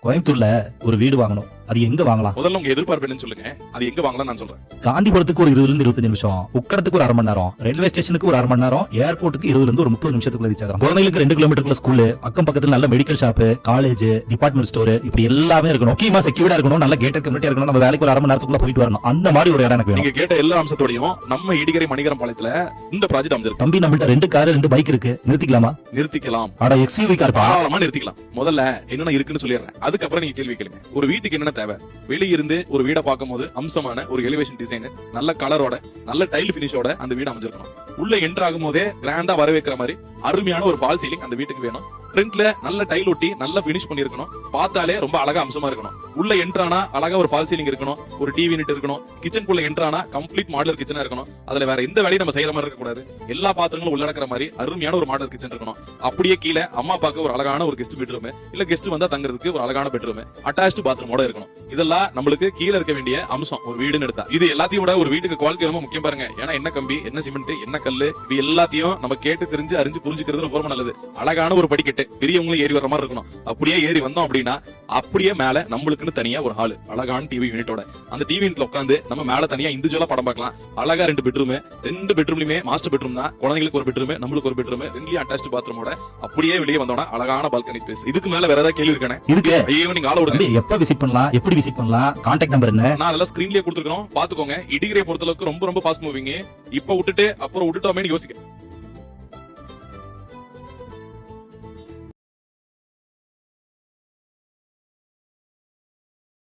கோயம்புத்தூர்ல ஒரு வீடு வாங்கணும். அது எங்க வாங்கலாம்? முதல்ல உங்க எதிர்பார்ப்பு என்னன்னு சொல்லுங்க. அது எங்க வாங்கலாம் நான் சொல்றேன். காந்திபுரத்துக்கு ஒரு 20-25 நிமிஷம், உக்கடத்துக்கு ஒரு 1/2 மணி நேரம், ரயில்வே ஸ்டேஷனுக்கு ஒரு 1/2 மணி நேரம், ஏர்போர்ட்டுக்கு 20 ஒரு 30 நிமிஷத்துக்குள்ள ரீச் ஆகலாம். குழந்தைகளுக்கு 2 கிலோமீட்டருக்குள்ள ஸ்கூல், அக்கம் பக்கத்துல நல்ல medical shop, college, department store, இப்படி எல்லாமே இருக்கணும். முக்கியமா செக்யூர்டா இருக்கணும், நல்ல கேட்டட் கம்யூனிட்டியா இருக்கணும். நம்ம வேலைக்கு ஒரு 1/2 மணி நேரத்துக்குள்ள போயிட்டு வரணும். அந்த மாதிரி ஒரு இடம் எனக்கு வேணும். நீங்க கேட்ட எல்லா அம்சத்தோடையும் நம்ம இடிகரை மணிகரம் பாளையத்துல இந்த ப்ராஜெக்ட் அமைஞ்சிருக்கு. தம்பி, நம்மள்ட்ட 2 கார் 2 பைக் இருக்கு, நிறுத்திக்கலாமா? நிறுத்திக்கலாம். அட எக்ஸ்யூவி கார் தாராளமா நிறுத்திக்கலாம். முதல்ல என்னென்ன இருக்குன்னு சொல்லிடுறேன், அதுக்கப்புறம் நீங்க கேள்வி கேளுங்க. ஒரு வீட்டுக்கு என்னென்ன தேவை? வெளியிருந்து ஒரு வீட பார்க்கும்போது அம்சமான ஒரு எலிவேஷன் டிசைன், நல்ல கலரோட, நல்ல டைல் பினிஷோட அந்த வீடு அமைஞ்சிருக்கணும். உள்ள என்டர் ஆகும் போதே கிராண்டா வரவேற்கிற மாதிரி அருமையான ஒரு ஃபால் சீலிங் அந்த வீட்டுக்கு வேணும். ஃப்ரண்ட்ல நல்ல டைல் ஒட்டி நல்ல பினிஷ் பண்ணிருக்கணும். பார்த்தாலே ரொம்ப அழகா அம்சமா இருக்கணும். உள்ள என்ட்ரானா அழகா ஒரு ஃபால் சீலிங் இருக்கணும், ஒரு டிவி யூனிட் இருக்கணும். கிச்சனுக்குள்ள என்ட்ரானா கம்ப்ளீட் மாடலர் கிச்சனா இருக்கணும். அதுல வேற எந்த வேலையும் நம்ம செய்யற மாதிரி இருக்க கூடாது. எல்லா பாத்திரங்களும் உள்ளடக்கிற மாதிரி அருமையான ஒரு மாடலர் கிச்சன் இருக்கணும். அப்படியே கீழே அம்மா அப்பாக்கு ஒரு அழகான ஒரு கெஸ்ட் பெட்ரூம், இல்ல கெஸ்ட் வந்தா தங்குறதுக்கு ஒரு அழகான பெட்ரூம், அட்டாச்டு பாத்ரூமோட இருக்கணும். இதெல்லாம் நம்மளுக்கு கீழே இருக்க வேண்டிய அம்சம் ஒரு வீடுன்னு எடுத்தா. இது எல்லாத்தையும் விட ஒரு வீட்டுக்கு குவாலிட்டி ரொம்ப முக்கியம் பாருங்க. ஏன்னா என்ன கம்பி, என்ன சிமெண்ட், என்ன கல்லு, இது எல்லாத்தையும் நம்ம கேட்டு தெரிஞ்சு அறிஞ்சு புரிஞ்சுக்கிறது ரொம்ப நல்லது. அழகான ஒரு படிக்கட்டு, பெரியவங்களும் ஏறி வர மாதிரி இருக்கணும். அப்படியே ஏறி வந்தோம் அப்படின்னா அப்படியே மேல நம்மளுக்குன்னு தனியா ஒரு ஹால், அழகான டிவி யூனிட்டோட. அந்த டிவி யூனிட்ல உட்காந்து நம்ம மேல தனியா இண்டிவிஜுவலா படம் பார்க்கலாம். அழகா 2 பெட்ரூம், 2 பெட்ரூம்லயுமே மாஸ்டர் பெட்ரூம் தான். குழந்தைகளுக்கு ஒரு பெட்ரூம், நம்மளுக்கு ஒரு பெட்ரூம், 2லயும் அட்டாச்டு பாத்ரூமோட. அப்படியே வெளியே வந்தோம்னா அழகான பால்கனி ஸ்பேஸ். இதுக்கு மேல வேற ஏதாவது கேள்வி இருக்கானே? இருக்கு. ஐயோ, நீங்க ஆள விடுங்க. எப்ப விசிட் பண்ணலாம், எப்படி விசிட் பண்ணலாம், கான்டாக்ட் நம்பர் என்ன? நான் அதெல்லாம் ஸ்கிரீன்லயே கொடுத்துருக்கோம், பாத்துக்கோங்க. இடிகிரை பொறுத்தளவுக்கு ரொம்ப ரொம்ப ஃபாஸ்ட் மூவிங். இப்ப விட்டுட்டு அப்புறம் விட்டுட்டோமே யோசிக்க